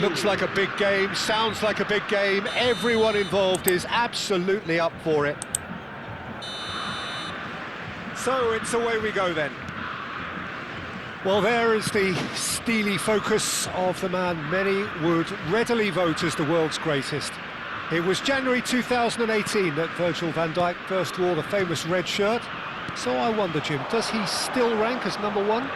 looks like a big game, sounds like a big game. Everyone involved is absolutely up for it. So it's away we go then. Well, there is the steely focus of the man many would readily vote as the world's greatest. It was January 2018 that Virgil van Dijk first wore the famous red shirt. So I wonder, Jim, does he still rank as number one?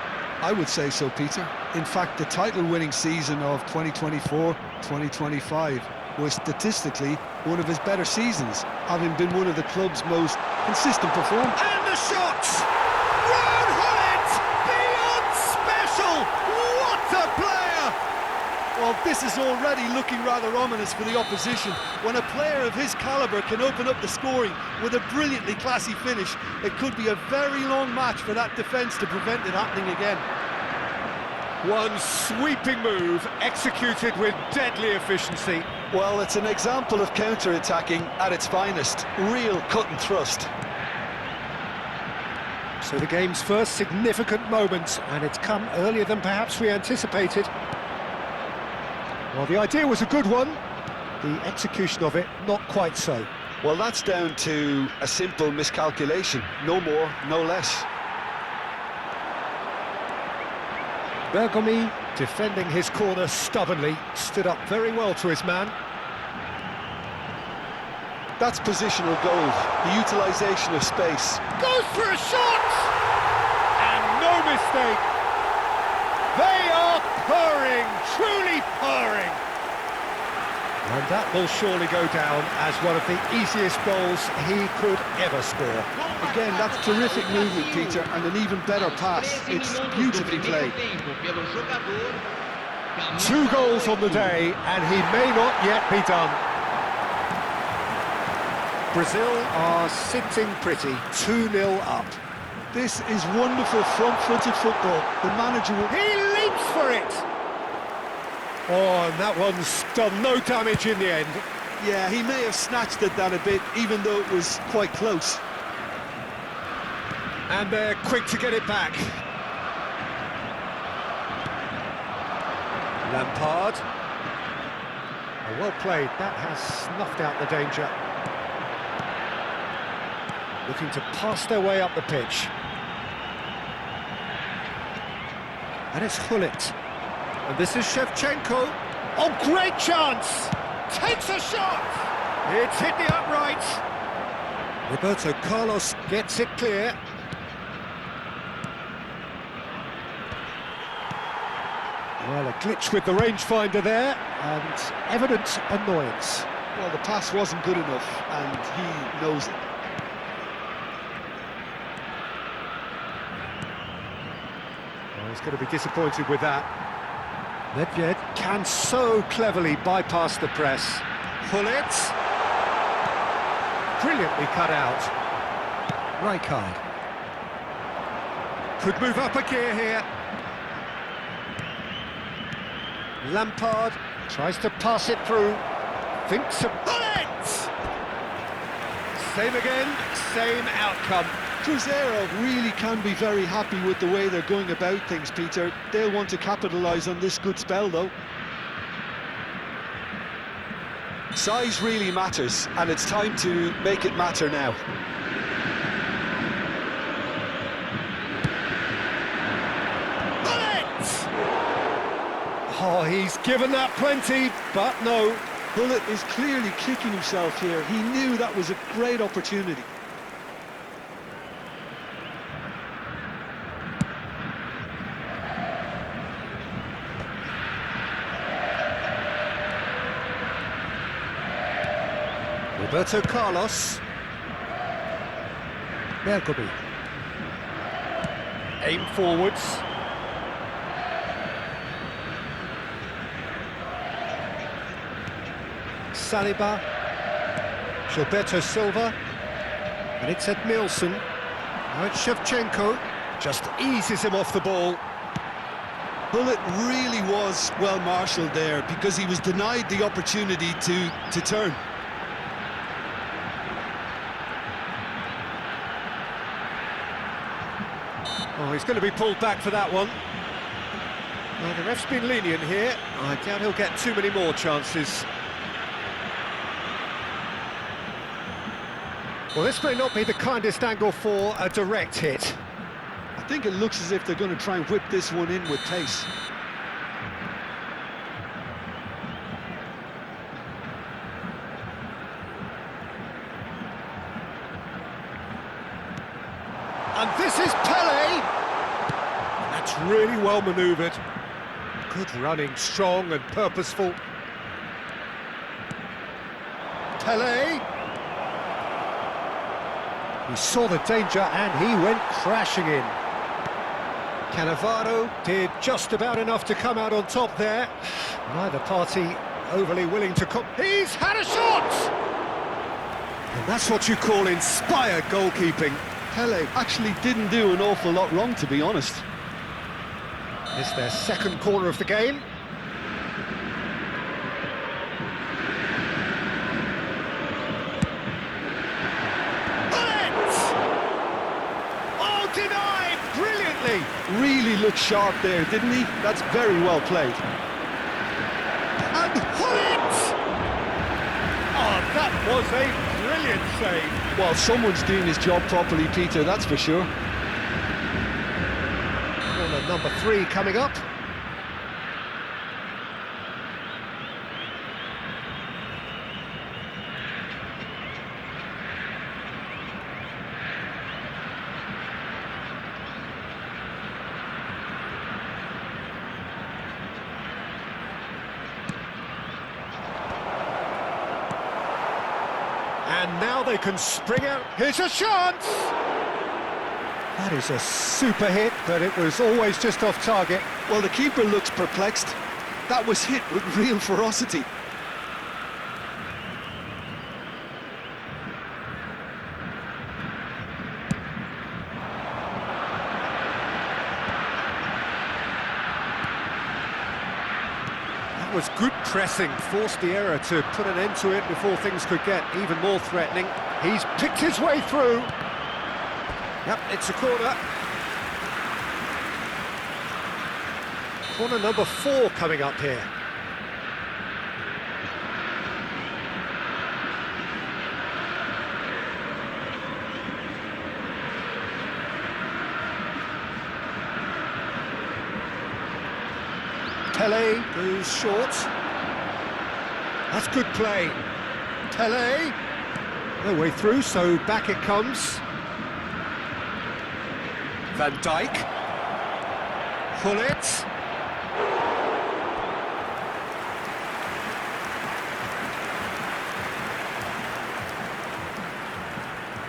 I would say so, Peter. In fact, the title-winning season of 2024-2025 was statistically one of his better seasons, having been one of the club's most consistent performers. And the shot! Ron Holland! Beyond special! What a player! Well, this is already looking rather ominous for the opposition. When a player of his calibre can open up the scoring with a brilliantly classy finish, it could be a very long match for that defence to prevent it happening again. One sweeping move, executed with deadly efficiency. Well, it's an example of counter-attacking at its finest. Real cut and thrust. So the game's first significant moment, and it's come earlier than perhaps we anticipated. Well, the idea was a good one, the execution of it not quite so. Well, that's down to a simple miscalculation. No more, no less. Bergomi, defending his corner stubbornly, stood up very well to his man. That's positional gold, the utilisation of space. Goes for a shot! And no mistake! They are purring, truly purring! And that will surely go down as one of the easiest goals he could ever score. Again, that's terrific movement, Peter, and an even better pass. It's beautifully played. 2 goals on the day, and he may not yet be done. Brazil are sitting pretty, 2-0 up. This is wonderful front-footed football. The manager will... He leaps for it! Oh, and that one's done no damage in the end. Yeah, he may have snatched at that a bit, even though it was quite close. And they're quick to get it back. Lampard. Oh, well played, that has snuffed out the danger. Looking to pass their way up the pitch. And it's Hullet. And this is Shevchenko. Oh, great chance! Takes a shot! It's hit the upright. Roberto Carlos gets it clear. Well, a glitch with the rangefinder there, and evident annoyance. Well, the pass wasn't good enough, and he knows it. Well, he's going to be disappointed with that. Nedved can so cleverly bypass the press. Hullet. Brilliantly cut out. Rijkaard. Could move up a gear here. Lampard tries to pass it through. Thinks of Hullet! Same again, same outcome. Cruzeiro really can be very happy with the way they're going about things, Peter. They'll want to capitalise on this good spell, though. Size really matters, and it's time to make it matter now. Hullet! Oh, he's given that plenty, but no. Hullet is clearly kicking himself here. He knew that was a great opportunity. Roberto Carlos. Bergomi. Aim forwards. Saliba. Gilberto Silva. And it's Edmilson. Now it's Shevchenko. Just eases him off the ball. Hullet really was well marshalled there because he was denied the opportunity to turn. Oh, he's going to be pulled back for that one. Well, the ref's been lenient here. I doubt he'll get too many more chances. Well, this may not be the kindest angle for a direct hit. I think it looks as if they're going to try and whip this one in with pace. And this is Pele! That's really well manoeuvred. Good running, strong and purposeful. Pele! He saw the danger and he went crashing in. Cannavaro did just about enough to come out on top there. Neither party overly willing to He's had a shot! And that's what you call inspired goalkeeping. Pele actually didn't do an awful lot wrong, to be honest. It's their second corner of the game. Oh, denied brilliantly! Really looked sharp there, didn't he? That's very well played. And Hullet! Oh, that was a brilliant save. Well, someone's doing his job properly, Peter, that's for sure. Corner number 3 coming up. And now they can spring out. Here's a chance! That is a super hit, but it was always just off target. Well, the keeper looks perplexed. That was hit with real ferocity. That was good pressing, forced the error to put an end to it before things could get even more threatening. He's picked his way through. Yep, it's a corner. Corner number 4 coming up here. Pele goes short. That's good play. Pele. No way through, so back it comes. Van Dijk. Hullet.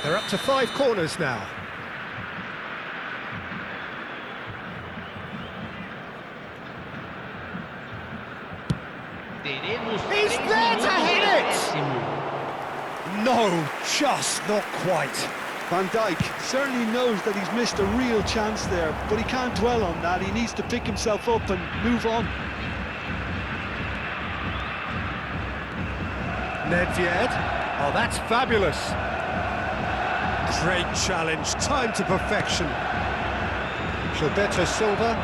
They're up to 5 corners now. He's there to hit it! No, just not quite. Van Dijk certainly knows that he's missed a real chance there, but he can't dwell on that. He needs to pick himself up and move on. Nedved. Oh, that's fabulous. Great challenge, time to perfection. Gilberto Silva.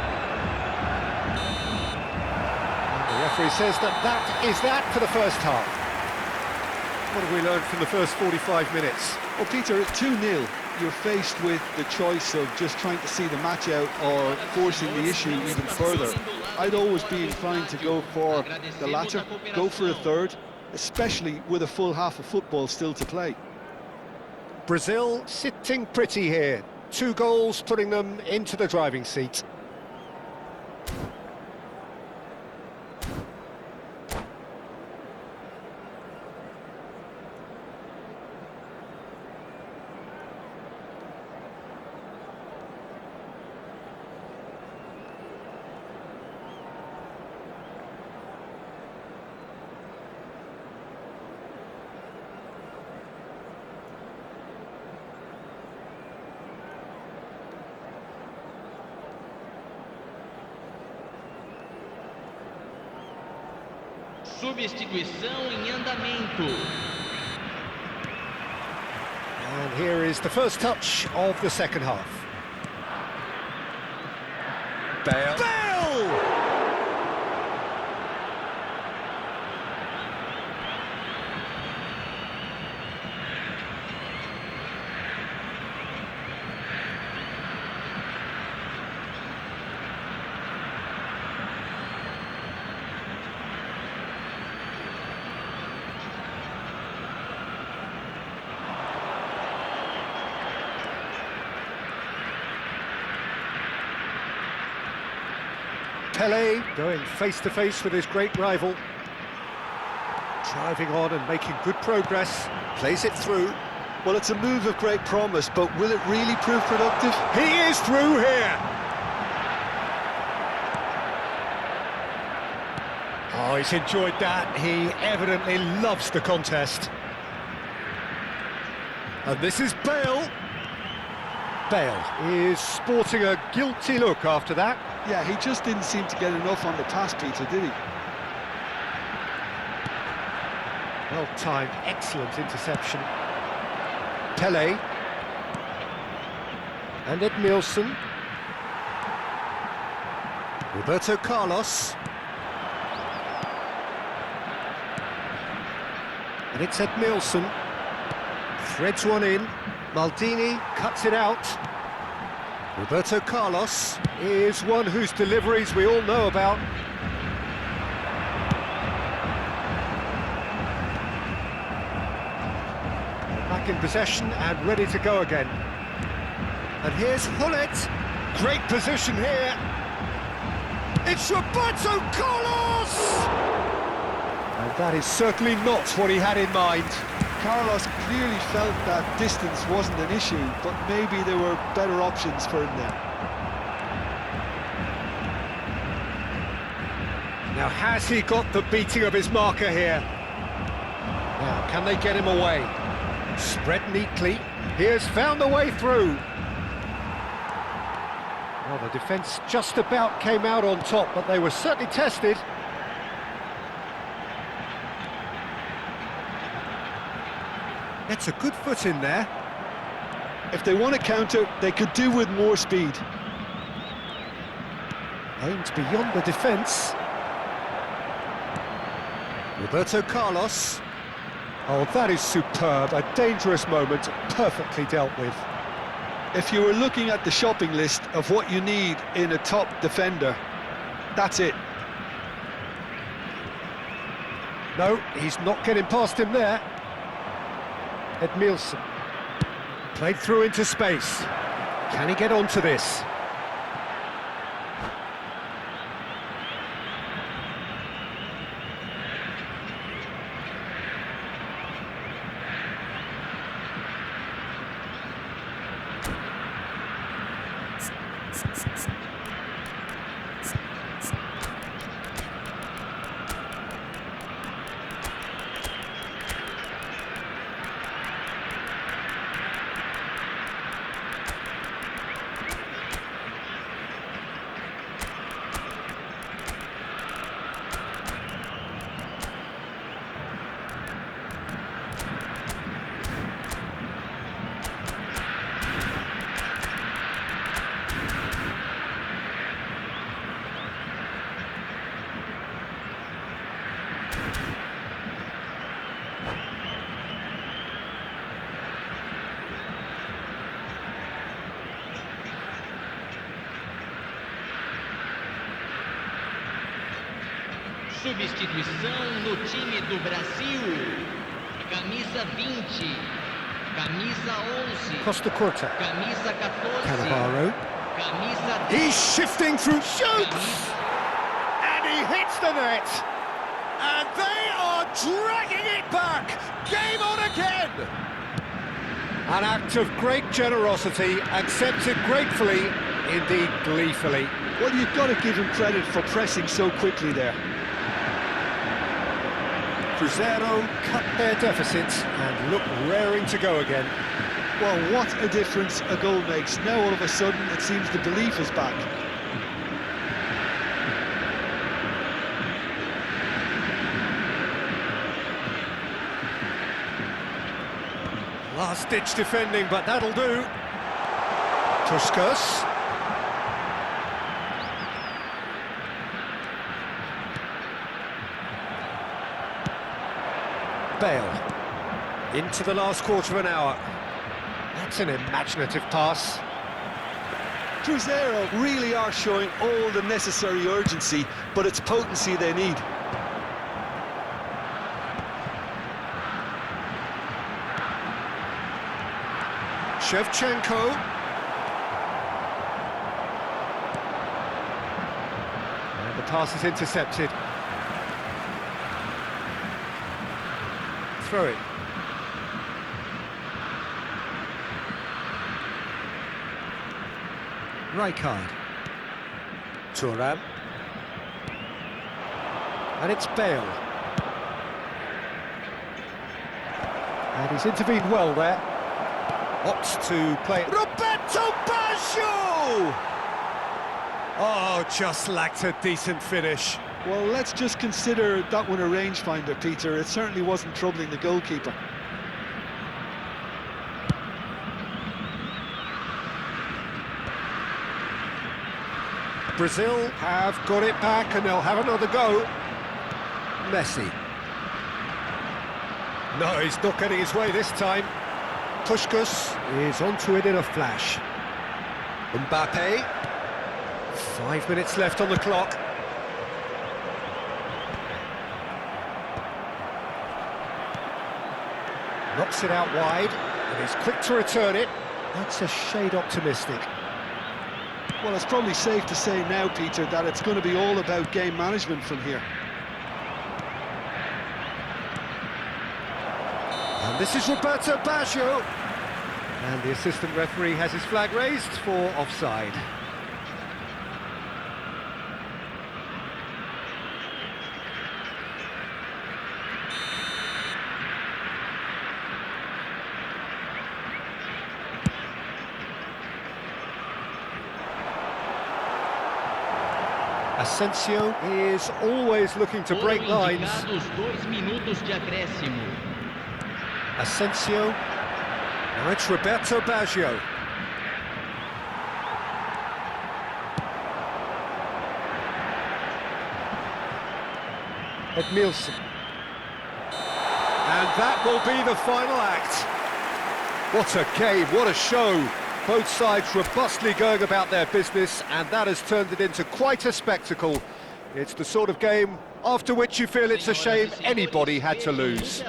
The referee says that is that for the first half. What have we learned from the first 45 minutes? Well, Peter, at 2-0, you're faced with the choice of just trying to see the match out or forcing the issue even further. I'd always be inclined to go for the latter, go for a third, especially with a full half of football still to play. Brazil sitting pretty here. 2 goals putting them into the driving seat. Substituição em andamento. And here is the first touch of the second half. Bale. Bale! Pele going face-to-face with his great rival. Driving on and making good progress. Plays it through. Well, it's a move of great promise, but will it really prove productive? He is through here! Oh, he's enjoyed that. He evidently loves the contest. And this is Bale. Bale is sporting a guilty look after that. Yeah, he just didn't seem to get enough on the pass, Peter, did he? Well-timed, excellent interception. Pele. And Edmilson. Roberto Carlos. And it's Edmilson. Threads one in. Maldini cuts it out. Roberto Carlos is one whose deliveries we all know about. Back in possession and ready to go again. And here's Hullet. Great position here. It's Roberto Carlos! And that is certainly not what he had in mind. Carlos clearly felt that distance wasn't an issue, but maybe there were better options for him there. Now, has he got the beating of his marker here? Now, can they get him away? Spread neatly. He has found the way through. Well, the defence just about came out on top, but they were certainly tested. Gets a good foot in there. If they want to counter, they could do with more speed. Aimed beyond the defence. Roberto Carlos. Oh, that is superb. A dangerous moment, perfectly dealt with. If you were looking at the shopping list of what you need in a top defender, that's it. No, he's not getting past him there. Edmilson. Played through into space. Can he get onto this? Substituição no time do Brasil. Camisa 20. Camisa 11. Costa Curta. Camisa 14. Cannavaro. Camisa 10. He's shifting through, shoots! And he hits the net! And they are dragging it back! Game on again! An act of great generosity, accepted gratefully, indeed gleefully. Well, you've got to give him credit for pressing so quickly there. Cruzeiro cut their deficit and look raring to go again. Well, what a difference a goal makes. Now all of a sudden it seems the belief is back. Last-ditch defending, but that'll do. Puskas. Bale. Into the last quarter of an hour. That's an imaginative pass. Cruzeiro really are showing all the necessary urgency, but it's potency they need. Shevchenko. And pass is intercepted. Throw it. Rijkaard. Thuram. And it's Bale. And he's intervened well there. Opts to play it. Roberto Baggio! Oh, just lacked a decent finish. Well, let's just consider that one a rangefinder, Peter. It certainly wasn't troubling the goalkeeper. Brazil have got it back and they'll have another go. Messi. No, he's not getting his way this time. Puskas is onto it in a flash. Mbappe. 5 minutes left on the clock. Knocks it out wide, and he's quick to return it. That's a shade optimistic. Well, it's probably safe to say now, Peter, that it's going to be all about game management from here. And this is Roberto Baggio. And the assistant referee has his flag raised for offside. Asensio is always looking to break lines. Asensio. Now it's Roberto Baggio. Edmilson. And that will be the final act. What a game, what a show. Both sides robustly going about their business, and that has turned it into quite a spectacle. It's the sort of game after which you feel it's a shame anybody had to lose.